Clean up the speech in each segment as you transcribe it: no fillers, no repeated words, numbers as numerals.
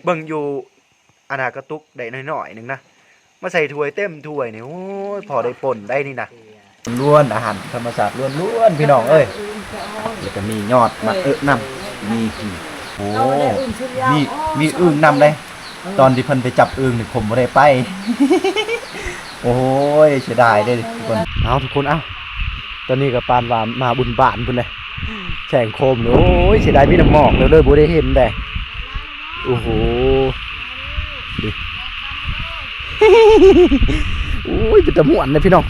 เบิ่งอยู่อนาคตุกได้น้อยๆนึงนะมาใส่ถ้วยเต็มถ้วยนี่โอ้ยพอได้ป่นได้นี่นะล้วนอาหารธรรมชาติล้วนๆพี่น้องเอ้ยแล้วก็มียอดมะนำมีโอ้มีอึ่งนำเลยตอนที่เพิ่นไปจับอึ่งนี่ผมบ่ได้ไปโอ้ยเสียดายเด้ทุกคนเอาทุกคนเอาตอนนี้ก็ปานว่ามาบุญบ้านพุ่นเลยแข่งโคมเลยโอ้ยเสียดายมีน้ำหมอกเลยบ่ได้เห็นแต่โอ้โหดิโอ้ยเป็นตะม่วนเลยพี่น้อง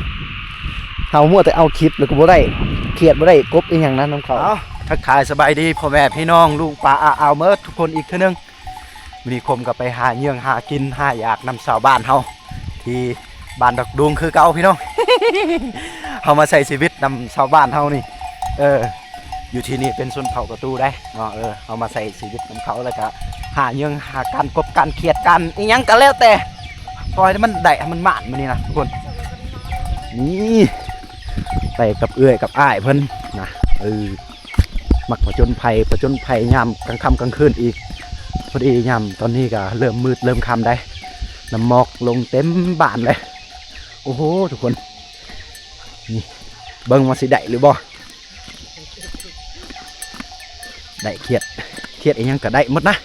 เฮามั่วแต่เอาคลิปแล้วก็บ่ได้เครียดบ่ได้กบอีหยังนั้นน้ำเขาทักทายสบายดีพ่อแม่พี่น้องลุงป้าอาเมิดทุกคนอีกเทื่อนึงวันนี้คมก็ไปหาเยื่องหากินหาอยากนำชาวบ้านเฮาที่บ้านดอกดวงคือเก่าพี่น้อง เฮามาใส่ชีวิตนำชาวบ้านเฮานี่อยู่ที่นี่เป็นชนเผ่าประตูได้เนาะเฮามาใส่ชีวิตนำเขาแล้วก็หาเยื่องหาการกบการเครียดกันอีหยังก็แล้วแต่ปล่อยให้มันได้มันหมานมานี่นะทุกคนนี่ไปกับเอื้อยกับอ้ายเพิ่นนะมักผจญภัยยามกลางค่ำกลางคืนอีกพอดียามตอนนี้ก็เริ่มมืดเริ่มค่ำได้น้ำหมอกลงเต็มบ้านเลยโอ้โหทุกคนนี่เบิ่งว่าสิได้หรือบ่ได้เครียดอีหยังก็ได้หมดนะ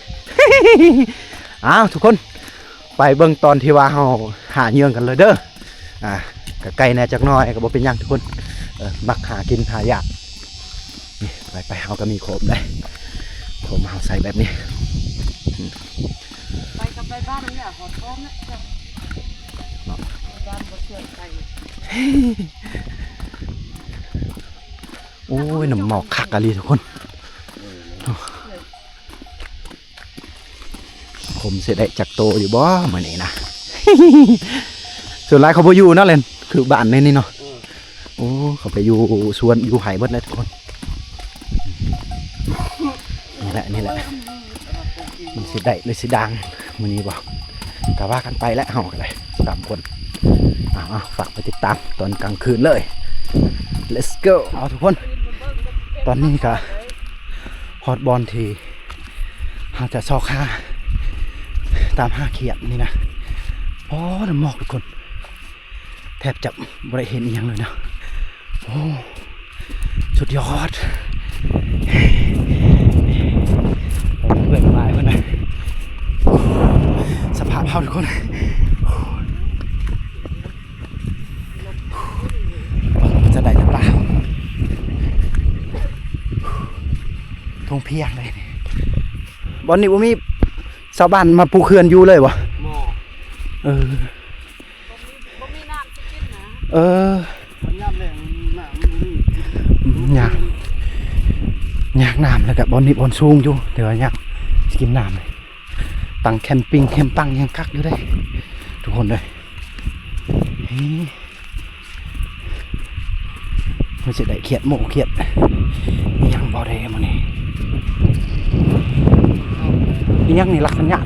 อ้าวทุกคนไปเบิ่งตอนที่ว่าเฮาหาเยื่องกันเลยเด้อก็ไกลแน่จักหน่อยก็บ่เป็นหยังทุกคนมักหากินหายากนี่ไปเฮาก็มีโคมได้โคมเฮาใส่แบบนี้ไปกับไปบ้านนี่หอดโคมนะบ้านบ่เชื่อใจโอ้ยน้ำหมอกคักอะลีทุกคนผมเสียได้จากโตอยู่บ่เหมือนนี้นะ ส่วนหลายเขาไปอยู่นั่นเลยคือบ้านนี่เนาะโอ้เขาไปอยู่สวนอยู่ไห่เบิดเลยทุกคนนี่แหละมันสิได้เลยสิดังมือนี้บอกกะว่ากันไปแล้วเฮากันเลย3 คนฝากไปติดตามตอนกลางคืนเลย let's go เอาทุกคนตอนนี้ก็ฮอตบอลทีเราจะซอกหาตาม5 เขียดนี่นะโอ้น้ำหมอกทุกคนแทบจะไม่ได้เห็นอีกอย่างเลยนะโอ้สุดยอดเพื่อนมาเพื่อนนะสภาพเฮาทุกคนจะได้หรือเปล่าทงเพียงเลยบอลนี่ว่ามีชาวบ้านมาปูเขื่อนอยู่เลยวะบ่มีน้ำจะกินนะน้ำแรงน้ำอยากน้ำแล้วกับบอลนี่บอลสูงอยู่แต่ว่าอยากกินน้ำเลยตั้งแคมปิ้งแคมปังยังคักอยู่ได้ทุกคนเลยมันจะได้เขียดโมเขียดยังบ่ได้มาเนี่ยยังนี่ลักษณะ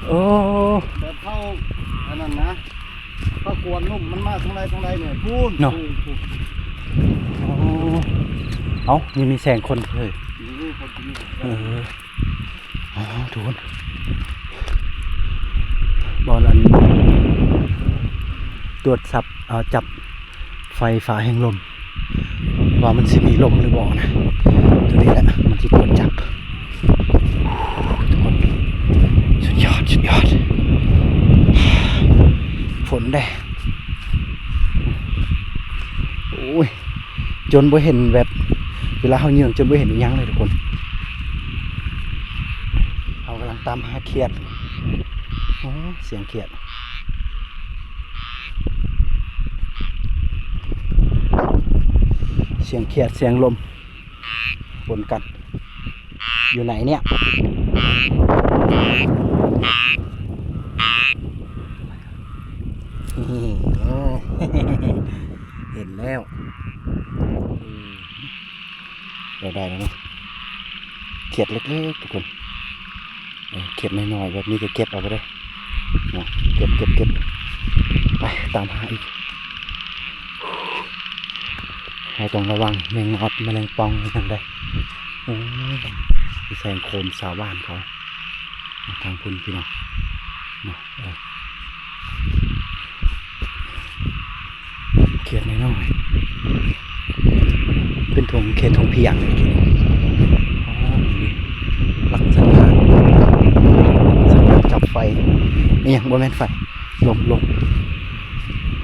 โอ้แบบเข้าอันนั้นนะเข้ากวนนุ่มมันมาทางใดเนี่ยพูนเนาะเอามีแสงคนเลยทุกคนบอลอันตรวจจับไฟฟ้าแห่งลมว่ามันสิมีลมหรือบ่นะตัวนี้แหละมันจะตรวจจับทุกคนสุดยอดฝนได้โอ้ยจนบ่เห็นแบบเวลาเขาเยื่องจนบ่เห็นอีหยังเลยทุกคนเขากำลังตามหาเขียดโอ้เสียงเขียดเสียงลมปนกันอยู่ไหนเนี่ยเห็นแล้วได้แล้วเนาะเขียดเล็กๆทุกคนเขียดน้อยๆแบบนี้จะเก็บเอาไปได้เก็บไปตามหาอีกให้ต้องระวังแมงงอดแมลงปองอย่างใด โอ้ยแสงโคมชาวบ้านเขาทางพุ่นพี่น้องเนาะเขียดน้อยๆเป็นธงเขตธงเพียงเลยทีนี้อ๋อนี่ลักษณะสัญญาณจับไฟนี่ยังบ่แม่นไฟลม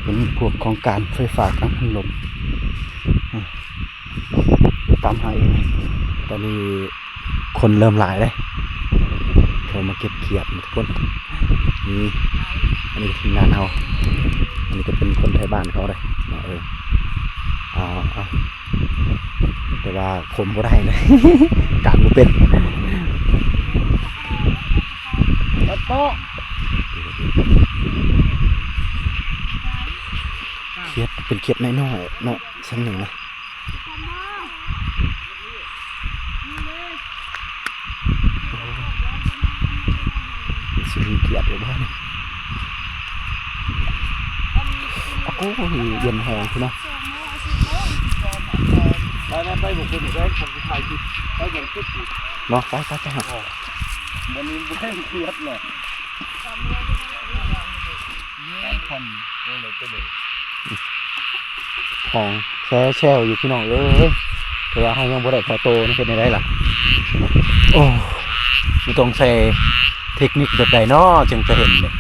เป็นพวกของการไฟฟ้ากังหันลมตามหาเองตอนนี้คนเริ่มหลายเลยเขามาเก็บเขียดทุกคนนี่อันนี้ทีมงานเอาอันนี้ก็เป็นคนไทยบ้านเขาเลยเอาแต่ว่าคมบ่ได้เลย การบ่เป็นโต๊ะ เขียดเป็นเขียดน้อยๆเนาะชั้นหนึ่งนะสิมีเขียดอยู่บ้านนี่โอ้โหเย็นแหงพี่น้อง ไปบุกคนอีกแล้วผมจะถ่ายคลิปไปเบิ่งคลิปอีก เนาะไปหา วันนี้ไม่ได้เครียดเลยคนเลยก็เลย ของแช่อยู่พี่น้องเลยแต่ว่าเขายังบ่ได้พอโตนี่เป็นได้ล่ะโอ้ไม่ต้องใช้เทคนิคแบบใดเนาะจึงจะเห็นเนี่ย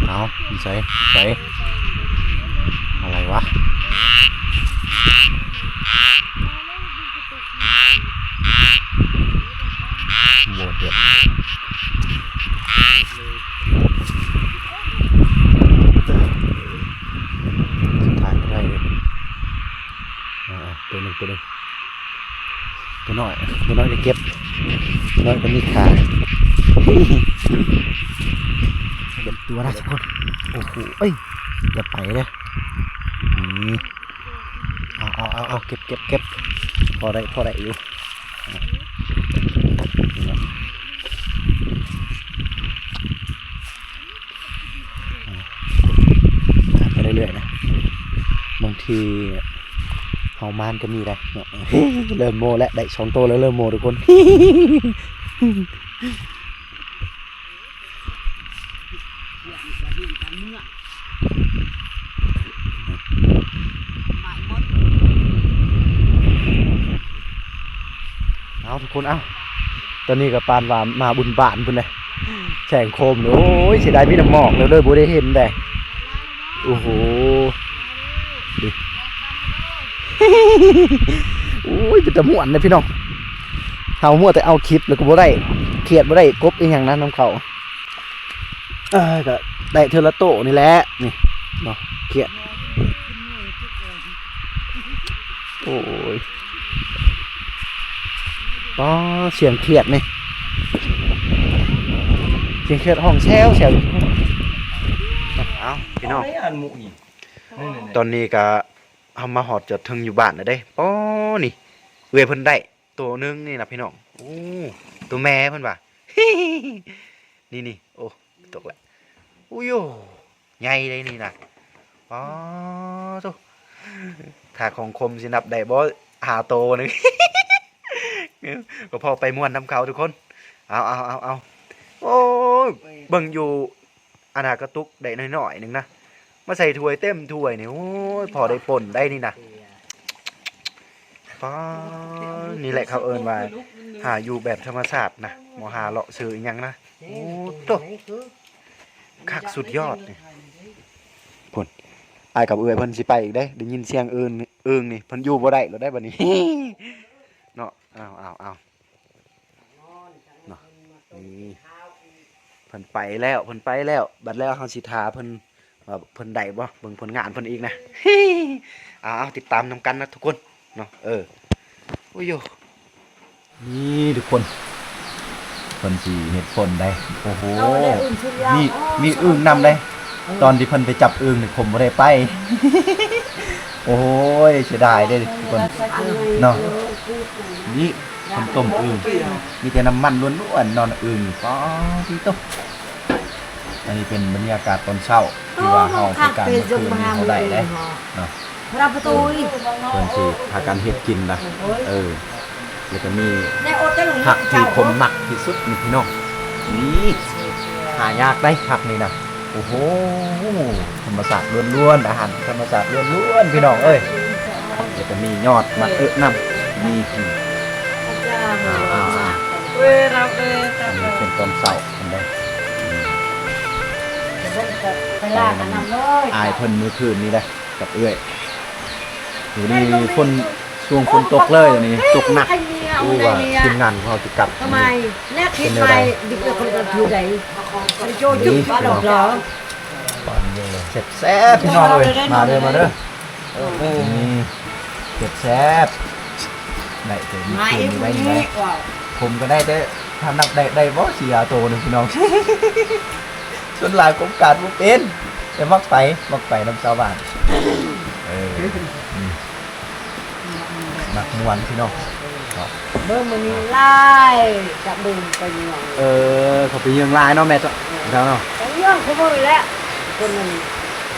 เอาใส่อะไรวะโบดเด็ดสุดท้ายไม่ได้เลยตัวหนึ่งตัวน้อยจะเก็บตัวน้อยก็มีขาเก็บตัวนะทุกคนโอ้โหเอ้ยอย่าไปเลยนี่เอาเก็บพอได้อยู่ไปเรื่อยๆนะบางทีเฮามานก็มีได้เนาะ เริ่มโมแล้วได้ช่องโตแล้วเริ่มโมทุกคน เอาทุกคนเอาตอนนี้กับปานว่ามาบุญบ้านพุ่นเลยแสงโคมโอ้ยเสียดายมีน้ำหมอกแล้วเลยบ่ได้เห็นได้โอ้โหดิ โอ้ยเป็นตะม่วนเลยพี่น้องเฮามั่วแต่เอาคลิปแล้วก็บ่ได้เขียดบ่ได้กบอีหยังนั้นน้ำเขาก็ได้เทอละโตนี่แหละนี่เนาะเขียดโอ้ยอ๋อเสียงเขียดนี่เสียงเขียดห้องแซวเอาพี่น้องตอนนี้ก็เอามาหอดจดถึงอยู่บ้านนะเด้ป้อนี่เวเพิ่นได้ตัวนึงนี่นะพี่น้องโอ้ตัวแม่เพิ่นว่า นี่โอ้ตกละอุ้ยโอ้ใหญ่เลยนี่นะป้อตัวถ้าของคมสินับได้บ่หาโตนึง ก็พอไปม่วนน้ำเขาทุกคนเอาโอ้ยเบิ่งอยู่อนาคตุกได้น้อยๆนึงนะมาใส่ถ้วยเต็มถ้วยนี่โอ้ยพอได้ป่นได้นี่นะป้านี่แหละเขาเอิ้นว่าหาอยู่แบบธรรมชาตินะบ่หาเลาะซื้ออีหยังนะโอ้โตคักสุดยอดนี่พุ่นอ้ายกับเอื้อยเพิ่นสิไปอีกได้ยินเสียงอื่นนี่เพิ่นอยู่บ่ได้แล้วได้บัดนี้ เนาะเอาเนาะนี่เพิ่นไปแล้วบัดแล้วเฮาสิทาเพิ่นว่าเพิ่นได้บ่เบิ่งผลงานเพิ่นอีกนะ เอาติดตามนำกันนะทุกคนเนาะโอ้ยโยนี่ทุกคนเพิ่นสิเฮ็ดฝนได้โอ้โหมีอึ่งนำได้ตอนที่เพิ่นไปจับอึ่งนี่ผมบ่ได้ไป โอ้ยเสียดายเด้ทุกคนเนาะนี่ผมต้มอึ่งมีแต่น้ำมันล้วนๆนอนอึ่งป้อพี่ตุ๊กอันนี้เป็นบรรยากาศตอนเช้าที่ว่าเฮาไปการเมื่อคืนนี้เฮาได้เนาะเพิ่นสิพากันเฮ็ดกินนะ แล้วก็มี ในโอ๊ตจะลง ผักที่ผมหมักที่สุดนี่พี่น้องนี่หายากได้ผักนี่นะโอ้โหธรรมศาสตร์ล้วนๆอาหารธรรมศาสตร์ล้วนๆพี่น้องเอ้ยแล้วก็มียอดมะนำมีเวลาเวลา อันนี้เป็นต้นเสาอันใด ไปลากนำเลย อายเพิ่นมื้อคืนนี้ได้กับเอื้อยอยู่นี่ฝนช่วงฝนตกเลยอันนี้ตกหนักรู้ว่าทีมงานของเราจะกลับ ทำไมแน่คิดไปดิบกับคนกันคือไหนไปโจจุ๊บมาดอกหรอ เสร็จแซ่บพี่น้องเลยมาเด้อมาเด้อนี่เสร็จแซ่บได้เต็ม มา คื เอน ง ได้ นี่ ไหม ว้าว ผมก็ได้แต่ทำนับได้บ่เสียโตหนึงพี่น้อง ส่วนหลายผมการบ่เป็นแต่มักไปน้ำชาวบ้านมักม่วนพี่น้อง เบิ่งมันนี่ไล่จับดึงไปเนาะ เขาไปเยืองลายเนาะแม่จ้ะเนาะ ไปเรื่องเขาบ่ไปแล้วคนนึง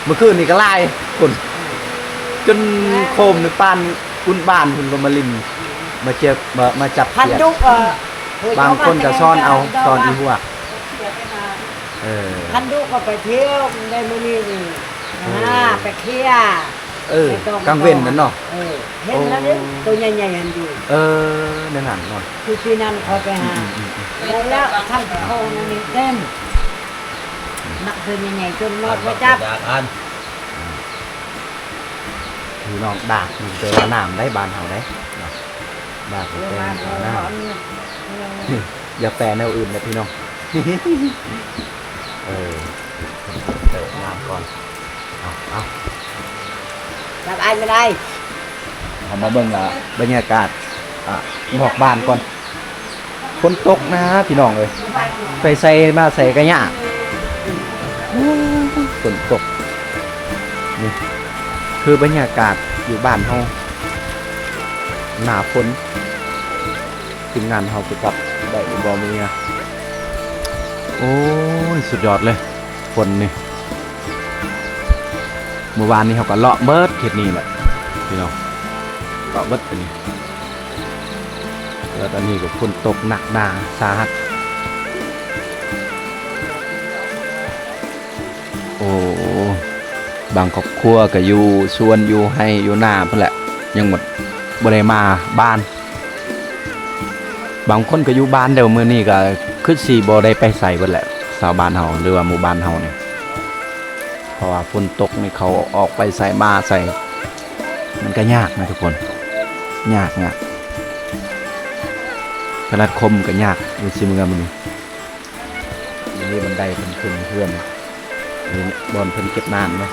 เมื่อคืนนี่ก็ลายคนจนโคมในป้านคุณบ้านคุณก็มาลินมาเจ็บมาจับ พัน เขียด ดุกบางคนก็ซ่อนเอาซ่อนอีหัวพันดุกก็ไปเที่ยวได้มื้อนี้นี่ไปเที่ยว กลางเว้นนั่นเนาะ เห็นแล้วนี่ตัวใหญ่ๆอันอยู่ นั่นหันเนาะ คือปีนั้นเขาไปหาได้แล้วทำโคนั่นนี่เต็มนักตัวใหญ่ๆจนหมดไปจับ พี่น้องดากมันเจอว่าน้ำได้บานเฮาได้ดากเป็นน้ำอย่าแปลแนวอื่นนะพี่น้องเติมน้ำก่อนเอา จับอันไม่ได้ เอามาเบิ่งละบรรยากาศหมอกบานก่อนฝนตกนะพี่น้องเลยไปใส่มาใส่กระยะฝนตกนี่คือบรรยากาศอยู่บ้านเฮาหนาฝนทีมงานเฮาไปกับได้บ่มีอ่ะโอ้ยสุดยอดเลยฝนนี่เมื่อวานนี้เขาก็เลาะเบิดเขตนี้แหละพี่น้องเลาะเบิดอันนี้แล้วตอนนี้ก็ฝนตกหนักหนาสาหัสโอ้บางครอบครัวก็อยู่สวนอยู่ให้อยู่หน้าเพิ่นแหละยังหมดบ่ได้มาบ้านบางคนก็อยู่บ้านเดี๋ยวมื้อนี้ก็คือสิบ่ได้ไปใส่เบิดแหละชาวบ้านเฮาหรือว่าหมู่บ้านเฮาเนี่ยเพราะว่าฝนตกนี่เขาออกไปใส่มาใส่มันก็ยากนะทุกคนยากขนาดคมก็ยากอยู่ซิมือมันนี่บันไดเพิ่นขึ้นเพื่อนนี่บอนเพิ่นเก็บน้ำเนาะ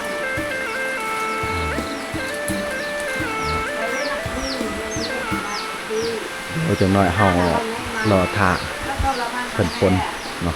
โอ้จังน้อยเฮารอท่าเพิ่นฝนเนาะ